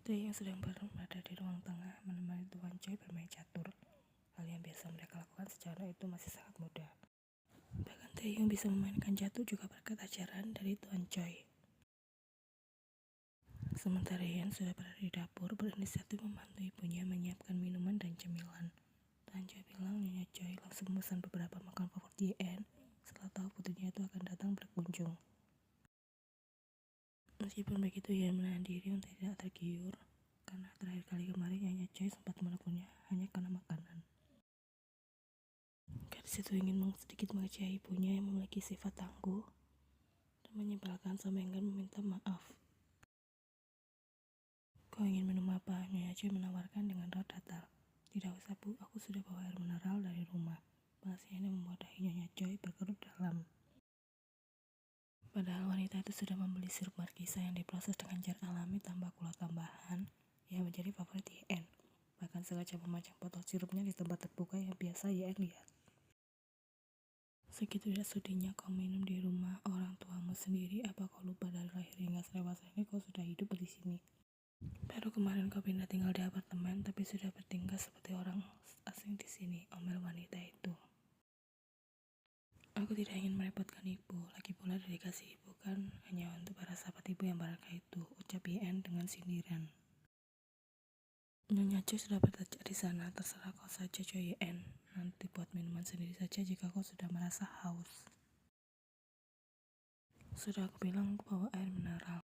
Taeyong sedang berada di ruang tengah menemani Tuan Choi bermain catur. Hal yang biasa mereka lakukan secara itu masih sangat mudah. Bahkan Taeyong bisa memainkan catur juga berkat ajaran dari Tuan Choi. Sementara Yan sudah berada di dapur berinisiatif membantu ibunya menyiapkan minuman dan cemilan. Tuan Choi bilang Nyonya Choi langsung memesan beberapa makanan favorit Yan setelah tahu putrinya itu akan datang berkunjung. Meskipun begitu, Yan menahan diri untuk tidak tergiur karena terakhir kali kemarin Nyonya Choi sempat menegurnya hanya karena makanan. Gadis itu ingin sedikit mengecewakan ibunya yang memiliki sifat tangguh dan menyebalkan sampai enggan meminta maaf. Kau ingin minum apa? Nyonya Choi menawarkan dengan raut datar. Tidak usah bu, aku sudah bawa air mineral dari rumah. Bahasanya ini membuat dahi Nyonya Choi berkerut dalam. Padahal wanita itu sudah membeli sirup markisa yang diproses dengan cara alami tanpa gula tambahan yang menjadi favorit Yen. Bahkan sengaja memajang botol sirupnya di tempat terbuka yang biasa Yen lihat. Segitu tidak sudinya kau minum di rumah orang tuamu sendiri. Apa kau lupa dari lahir hingga sedewasa ini kau sudah hidup di sini? Baru kemarin kau pindah tinggal di apartemen, tapi sudah bertingkah seperti orang asing di sini, omel wanita itu. Aku tidak ingin merepotkan ibu, lagi pula dedikasi ibu kan hanya untuk para sahabat ibu yang berharga itu, ucap Yen dengan sindiran. Nyonya Choi sudah bertajak di sana, terserah kau saja Choi Yen. Nanti buat minuman sendiri saja jika kau sudah merasa haus. Sudah aku bilang aku bawa air mineral.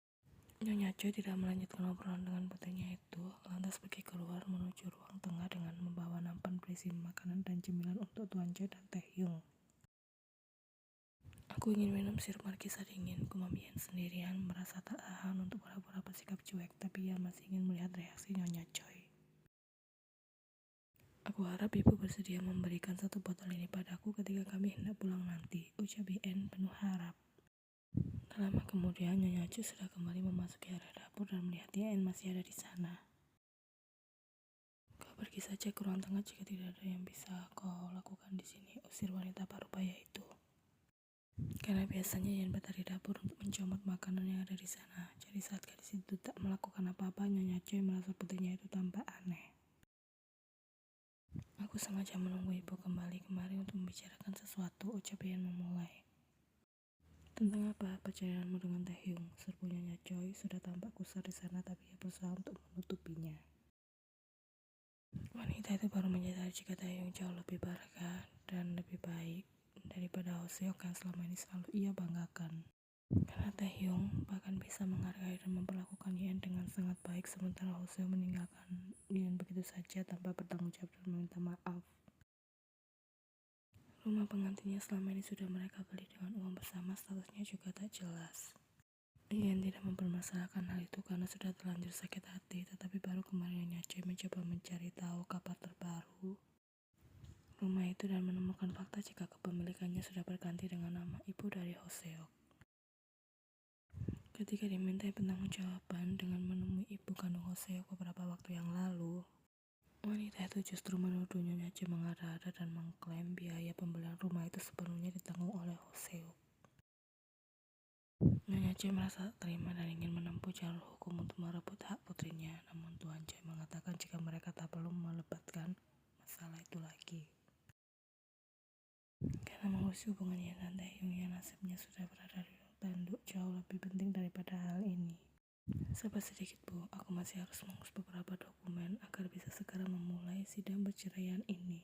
Nyonya Choi tidak melanjutkan obrolan dengan putrinya itu, lantas pergi keluar menuju ruang tengah dengan membawa nampan berisi makanan dan cemilan untuk Tuan Choi dan Taehyung. Aku ingin minum sirup markisa dingin, gumam Yen sendirian, merasa tak tahan untuk pura-pura bersikap cuek, tapi ia masih ingin melihat reaksi Nyonya Choi. Aku harap ibu bersedia memberikan satu botol ini padaku ketika kami hendak pulang nanti, ucap Yen penuh harap. Tak lama kemudian Nyonya Choi sudah kembali memasuki area dapur dan melihat Yen masih ada di sana. Kau pergi saja ke ruang tengah jika tidak ada yang bisa kau lakukan di sini, usir wanita parubaya itu. Karena biasanya Yan berada di dapur untuk mencomot makanan yang ada di sana. Jadi saat gadis itu tak melakukan apa-apa, Nyonya Choi merasa putrinya itu tampak aneh. Aku sengaja menunggu ibu kembali kemari untuk membicarakan sesuatu, ucap Yan memulai. Tentang apa percayaanmu dengan Taehyung? Serbu Nyonya Choi sudah tampak kusar di sana, tapi ia berusaha untuk menutupinya. Wanita itu baru menyadari jika Taehyung jauh lebih berharga dan lebih baik daripada Hoseok yang selama ini selalu ia banggakan. Karena Taehyung bahkan bisa menghargai dan memperlakukan Yen dengan sangat baik, sementara Hoseok meninggalkan Yen begitu saja tanpa bertanggung jawab dan meminta maaf. Rumah pengantinnya selama ini sudah mereka beli dengan uang bersama, statusnya juga tak jelas. Yen tidak mempermasalahkan hal itu karena sudah terlanjur sakit hati, tetapi baru kemarin Nyonya Choi mencoba mencari tahu kabar terbaru rumah itu dan menemukan fakta jika kepemilikannya sudah berganti dengan nama ibu dari Hoseok. Ketika dimintai pertanggungjawaban dengan menemui ibu kandung Hoseok beberapa waktu yang lalu, wanita itu justru menuduh Nyonya Choi mengada-ada dan mengklaim biaya pembelian rumah itu sepenuhnya ditanggung oleh Hoseok. Nyonya Choi merasa terima dan ingin menempuh jalur hukum untuk merebut hak putrinya, namun Tuan Choi mengatakan jika mereka tak perlu melebatkan masalah itu lagi. Karena mengurusi hubungan Yan dan Taehyung yang nasibnya sudah berada di tanduk jauh lebih penting daripada hal ini. Sabar sedikit bu, aku masih harus mengurus beberapa dokumen agar bisa segera memulai sidang perceraian ini.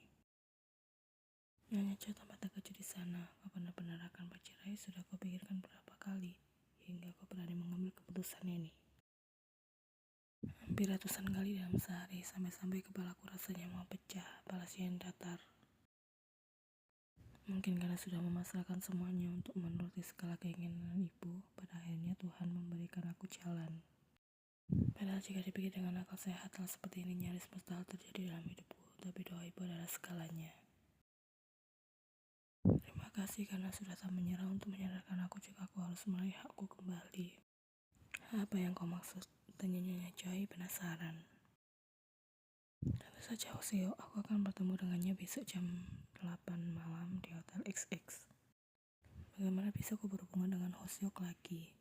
Nyonya Choi tampak terkejut di sana. Kau benar-benar akan bercerai? Sudah kau pikirkan berapa kali hingga kau berani mengambil keputusan ini? Hampir ratusan kali dalam sehari, sampai-sampai kepalaku rasanya mau pecah, balas Yan datar. Mungkin karena sudah memasrahkan semuanya untuk menuruti segala keinginan ibu, pada akhirnya Tuhan memberikan aku jalan. Padahal jika dipikir dengan akal sehat, hal seperti ini nyaris mustahil terjadi dalam hidupku, tapi doa ibu adalah segalanya. Terima kasih karena sudah tak menyerah untuk menyadarkan aku jika aku harus meraih hakku kembali. Apa yang kau maksud? Tanya Nyonya Choi penasaran. Tentu saja Hoseok, aku akan bertemu dengannya besok jam 8 malam di Hotel XX. Bagaimana bisa aku berhubungan dengan Hoseok lagi?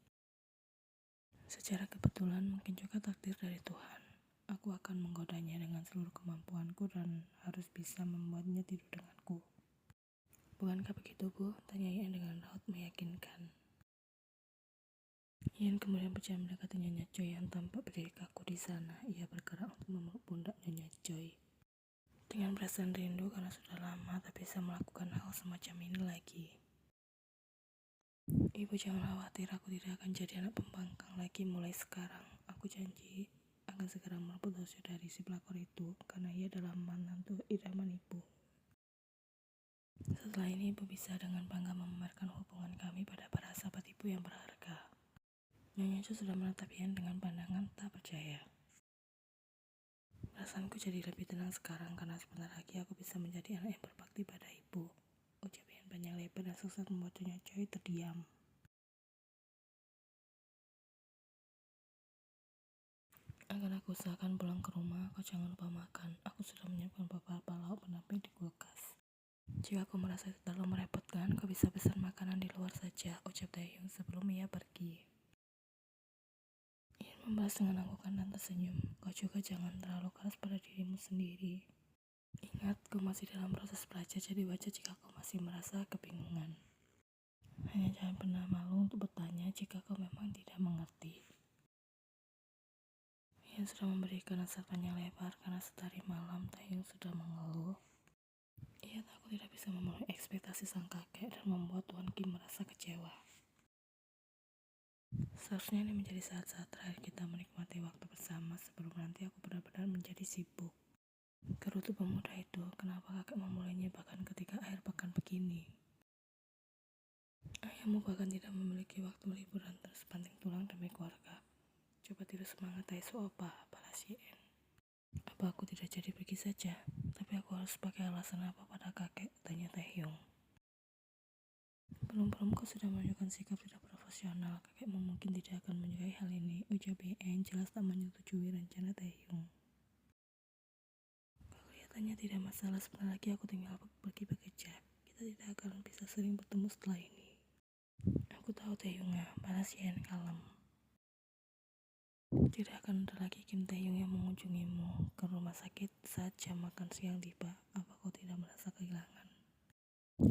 Secara kebetulan, mungkin juga takdir dari Tuhan. Aku akan menggodanya dengan seluruh kemampuanku dan harus bisa membuatnya tidur denganku. Bukankah begitu, Bu? Tanya Ian dengan raut meyakinkan. Ian kemudian berjalan mendekati Nyonya Choi yang tampak berdiri kaku di sana. Ia bergerak untuk memeluk pundak Nyonya Choi. Dengan perasaan rindu karena sudah lama tak bisa melakukan hal semacam ini lagi. Ibu jangan khawatir, aku tidak akan jadi anak pembangkang lagi mulai sekarang. Aku janji akan segera merebut Hoseo dari si pelakor itu, karena ia adalah menantu idaman ibu. Setelah ini ibu bisa dengan bangga memamerkan hubungan kami pada para sahabat ibu yang berharga. Nyonya Choi sudah menatap Ian dengan pandangan tak percaya. Perasaanku jadi lebih tenang sekarang karena sebentar lagi aku bisa menjadi anak yang berbakti pada ibu. Ucap Ian panjang lebar dan sukses membuat Nyonya Choi terdiam. Akan aku usahakan pulang ke rumah, kau jangan lupa makan. Aku sudah menyiapkan beberapa lauk pendamping di kulkas. Jika kau merasa itu terlalu merepotkan, kau bisa pesan makanan di luar saja, ucap Taehyung sebelum ia pergi. Ian membalas dengan anggukan dan tersenyum. Kau juga jangan terlalu keras pada dirimu sendiri. Ingat, kau masih dalam proses belajar, jadi wajar jika kau masih merasa kebingungan. Hanya jangan pernah malu untuk bertanya jika kau memang tidak mengerti. Ian sudah memberikan nasihat panjang lebar karena setari malam Taehyung sudah mengeluh. Ia takut tidak bisa memenuhi ekspektasi sang kakek dan membuat Tuan Kim merasa kecewa. Seharusnya ini menjadi saat-saat terakhir kita menikmati waktu bersama sebelum nanti aku benar-benar menjadi sibuk. Gerutu pemuda itu, kenapa kakek memulainya bahkan ketika akhir pekan begini? Ayahmu bahkan tidak memiliki waktu liburan terus banting tulang demi keluarga. Coba tiru semangat Taiso Opa, balas Yen. Apa aku tidak jadi pergi saja? Tapi aku harus pakai alasan apa pada kakek? Tanya Taehyung. Belum kau sudah menunjukkan sikap tidak profesional. Kakekmu mungkin tidak akan menyukai hal ini, ucap Yen jelas tak menyetujui rencana Taehyung. Kau kelihatannya tidak masalah, sebentar lagi aku tinggal pergi bekerja. Kita tidak akan bisa sering bertemu setelah ini. Aku tahu Taehyung, balas Yen kalem. Tidak akan ada lagi Kim Taehyung yang mengunjungimu ke rumah sakit saat jam makan siang tiba. Apa kau tidak merasa kehilangan?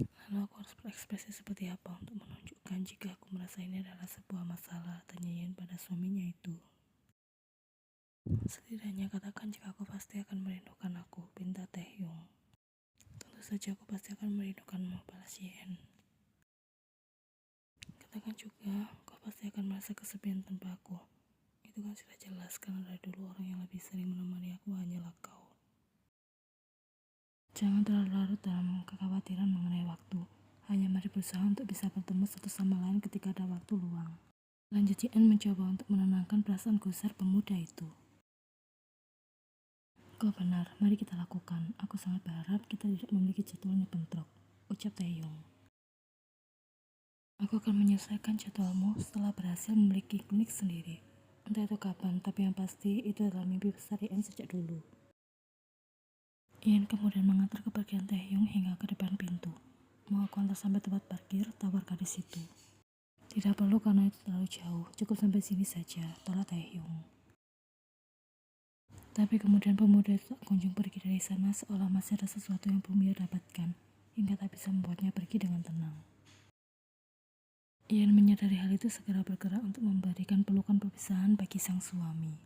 Lalu aku harus berekspresi seperti apa untuk menunjukkan jika aku merasa ini adalah sebuah masalah? Tanya Yen pada suaminya itu. Setidaknya katakan jika aku pasti akan merindukan aku, pinta Taehyung. Tentu saja aku pasti akan merindukanmu, balas Yen. Katakan juga kau pasti akan merasa kesepian tanpa aku. Itu kan sudah jelas karena dari dulu orang yang lebih sering menemani aku hanyalah kau. Jangan terlalu larut dalam kekhawatiran mengenai waktu. Hanya mari berusaha untuk bisa bertemu satu sama lain ketika ada waktu luang. Lanjut Yen mencoba untuk menenangkan perasaan gusar pemuda itu. Kau benar, mari kita lakukan. Aku sangat berharap kita tidak memiliki jadwalnya bentrok, ucap Taehyung. Aku akan menyesuaikan jadwalmu setelah berhasil memiliki klinik sendiri. Entah itu kapan, tapi yang pasti itu adalah mimpi besar Yen sejak dulu. Ian kemudian mengantar kepergian Taehyung hingga ke depan pintu. Mau aku antar sampai tempat parkir, tawar gadis itu. Tidak perlu karena itu terlalu jauh, cukup sampai sini saja, tolak Taehyung. Tapi kemudian pemuda itu tak kunjung pergi dari sana seolah masih ada sesuatu yang belum ia dapatkan, hingga tak bisa membuatnya pergi dengan tenang. Ian menyadari hal itu segera bergerak untuk memberikan pelukan perpisahan bagi sang suami.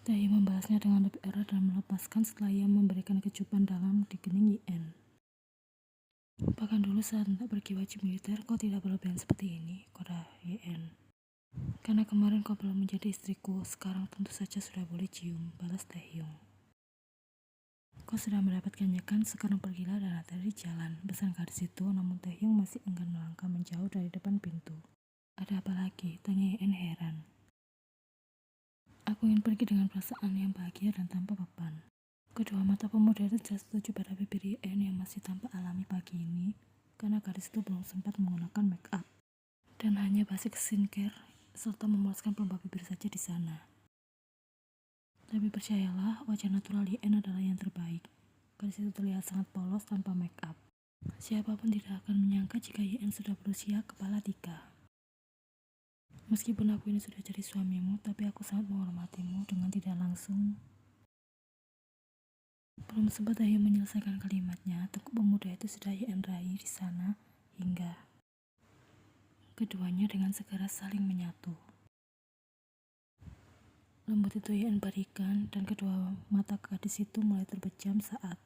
Taehyung membalasnya dengan lebih erat dan melepaskan setelah ia memberikan kecupan dalam di kening Yen. Bahkan dulu saat hendak pergi wajib militer, kau tidak berlebihan seperti ini, koda Yen. Karena kemarin kau belum menjadi istriku, sekarang tentu saja sudah boleh cium, balas Taehyung. Kau sudah mendapatkannya kan, sekarang pergilah dan hati-hati di jalan, pesan gadis itu, namun Taehyung masih enggan melangkah menjauh dari depan pintu. Ada apa lagi? Tanya Yen heran. Aku ingin pergi dengan perasaan yang bahagia dan tanpa beban. Kedua mata pemuda itu jelas setuju pada bibir Yen yang masih tampak alami pagi ini, karena gadis itu belum sempat menggunakan make up dan hanya basic skincare serta memuaskan pelembab bibir saja di sana. Tapi percayalah, wajah natural Yen adalah yang terbaik. Gadis itu terlihat sangat polos tanpa make up. Siapapun tidak akan menyangka jika Yen sudah berusia kepala 3. Meskipun aku ini sudah jadi suamimu, tapi aku sangat menghormatimu dengan tidak langsung. Belum sempat Ayu menyelesaikan kalimatnya, tengkuk pemuda itu sudah Yen raih di sana, hingga keduanya dengan segera saling menyatu. Lembut itu Yen berikan, dan kedua mata gadis itu mulai terbejam saat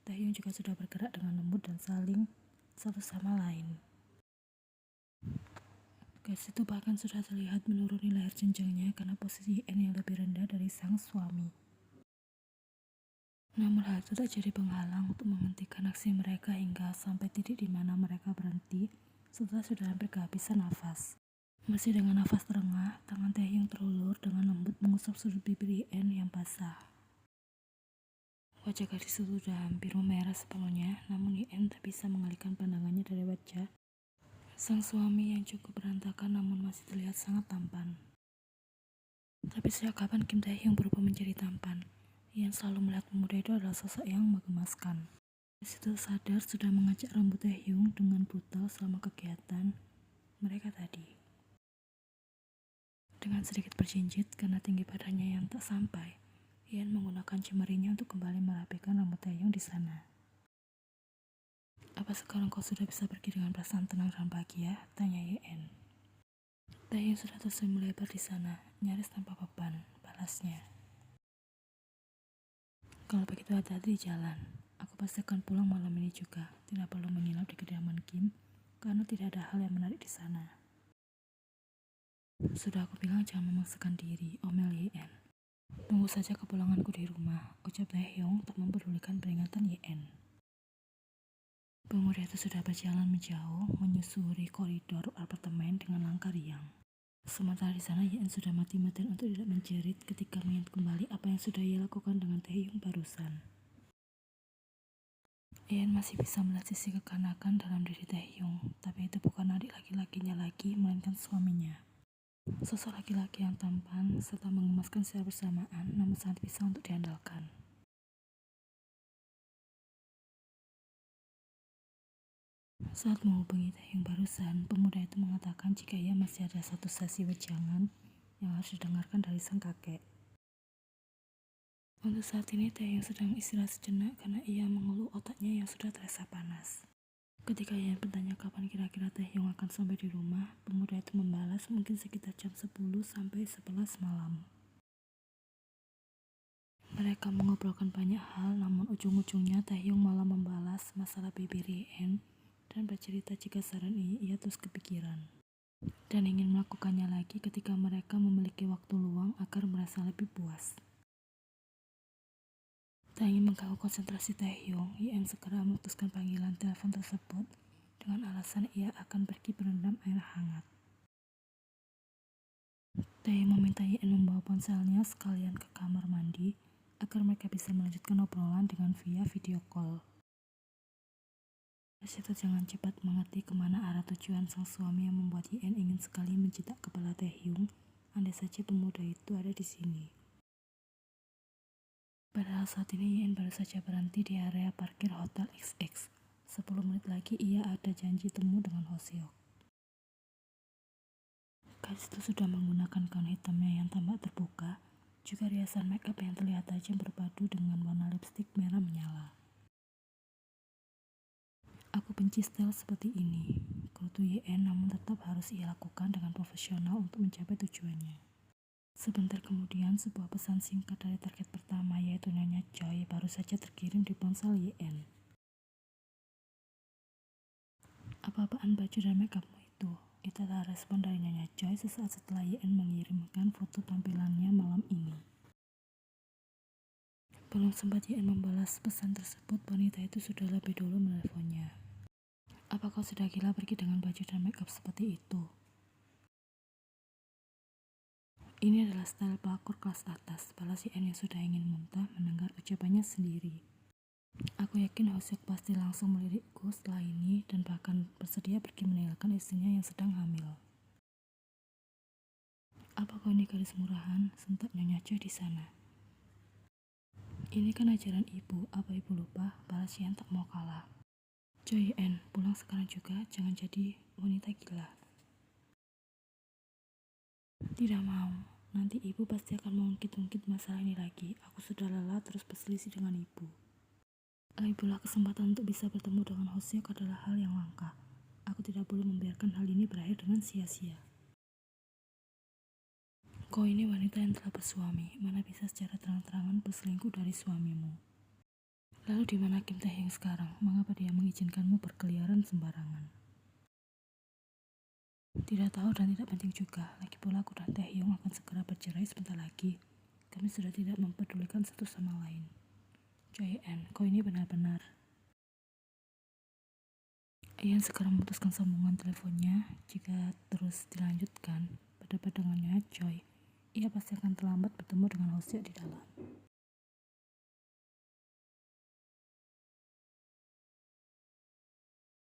Taehyung juga sudah bergerak dengan lembut dan saling satu sama lain. Gadis itu bahkan sudah terlihat menuruni leher jenjangnya karena posisi Yen yang lebih rendah dari sang suami. Namun hal itu tak jadi penghalang untuk menghentikan aksi mereka hingga sampai titik di mana mereka berhenti setelah sudah hampir kehabisan nafas. Masih dengan nafas terengah, tangan Taehyung terulur dengan lembut mengusap sudut bibir Yen yang basah. Wajah gadis itu sudah hampir memerah sepenuhnya, namun Yen tak bisa mengalihkan pandangannya dari wajah sang suami yang cukup berantakan namun masih terlihat sangat tampan. Tapi sejak kapan Kim Taehyung berubah menjadi tampan? Yen selalu melihat pemuda itu adalah sosok yang menggemaskan. Gadis itu sadar sudah mengajak rambut Taehyung dengan brutal selama kegiatan mereka tadi. Dengan sedikit berjinjit karena tinggi badannya yang tak sampai, Yen menggunakan jemarinya untuk kembali merapikan rambut Taehyung di sana. Apa sekarang kau sudah bisa pergi dengan perasaan tenang dan bahagia? Tanya Yen. Taehyung sudah tersenyum melebar di sana, nyaris tanpa beban, balasnya. Kalau begitu hati-hati di jalan. Aku pasti akan pulang malam ini juga. Tidak perlu menginap di kediaman Kim, karena tidak ada hal yang menarik di sana. Sudah aku bilang jangan memaksakan diri, omel Yen. Tunggu saja kepulanganku di rumah, ucap Taehyung tak mempedulikan peringatan Yen. Pemuda itu sudah berjalan menjauh, menyusuri koridor apartemen dengan langkah riang. Sementara di sana Yen sudah mati-matian untuk tidak menjerit ketika mengingat kembali apa yang sudah ia lakukan dengan Taehyung barusan. Yen masih bisa melihat sisi kekanakan dalam diri Taehyung, tapi itu bukan adik laki-lakinya lagi, melainkan suaminya. Sosok laki-laki yang tampan serta mengemaskan secara bersamaan, namun sangat bisa untuk diandalkan. Saat menghubungi Taehyung barusan, pemuda itu mengatakan jika ia masih ada satu sesi wejangan yang harus didengarkan dari sang kakek. Untuk saat ini Taehyung sedang istirahat sejenak karena ia mengeluh otaknya yang sudah terasa panas. Ketika Yen bertanya kapan kira-kira Taehyung akan sampai di rumah, pemuda itu membalas mungkin sekitar jam 10 sampai 11 malam. Mereka mengobrolkan banyak hal, namun ujung-ujungnya Taehyung malah membalas masalah bibir Yen dan bercerita jika saran ini ia terus kepikiran dan ingin melakukannya lagi ketika mereka memiliki waktu luang agar merasa lebih puas. Tak ingin mengganggu konsentrasi Taehyung, Yen segera memutuskan panggilan telepon tersebut dengan alasan ia akan pergi berendam air hangat. Taehyung meminta Yen membawa ponselnya sekalian ke kamar mandi agar mereka bisa melanjutkan obrolan dengan via video call. Gadis itu jangan cepat mengerti kemana arah tujuan sang suami yang membuat Yen ingin sekali mencetak kepala Taehyung, andai saja pemuda itu ada di sini. Padahal saat ini Yen baru saja berhenti di area parkir Hotel XX. 10 menit lagi ia ada janji temu dengan Hoseok. Gadis itu sudah menggunakan gaun hitamnya yang tampak terbuka, juga riasan make up yang terlihat tajam berpadu dengan warna lipstik merah menyala. Aku benci style seperti ini, gerutu Yen, namun tetap harus ia lakukan dengan profesional untuk mencapai tujuannya. Sebentar kemudian, sebuah pesan singkat dari target pertama yaitu Nyonya Choi baru saja terkirim di ponsel Yen. Apa-apaan baju dan makeupmu itu? Itu adalah respon dari Nyonya Choi sesaat setelah Yen mengirimkan foto tampilannya malam ini. Belum sempat Yen membalas pesan tersebut, wanita itu sudah lebih dulu menelponnya. Apa kau sudah gila pergi dengan baju dan makeup seperti itu? Ini adalah style pelakor kelas atas, balas Yen yang sudah ingin muntah mendengar ucapannya sendiri. Aku yakin Hoseok pasti langsung melirikku setelah ini dan bahkan bersedia pergi meninggalkan istrinya yang sedang hamil. Apa kau ini gadis murahan? Sentak Nyonya Choi di sana. Ini kan ajaran ibu, apa ibu lupa? Balas Yen tak mau kalah. Choi Yen, pulang sekarang juga, jangan jadi wanita gila. Tidak mau. Nanti ibu pasti akan mengungkit-ungkit masalah ini lagi. Aku sudah lelah terus berselisih dengan ibu. Lagi pula kesempatan untuk bisa bertemu dengan Hoseok adalah hal yang langka. Aku tidak boleh membiarkan hal ini berakhir dengan sia-sia. Kau ini wanita yang telah bersuami, mana bisa secara terang-terangan berselingkuh dari suamimu. Lalu di mana Kim Tae-hyung sekarang? Mengapa dia mengizinkanmu berkeliaran sembarangan? Tidak tahu dan tidak penting juga. Lagi pula aku dan Tae-hyung akan segera bercerai sebentar lagi. Kami sudah tidak mempedulikan satu sama lain. Choi-en, kau ini benar-benar. Ian segera memutuskan sambungan teleponnya. Jika terus dilanjutkan, pada pandangannya Choi, ia pasti akan terlambat bertemu dengan Hoseok di dalam.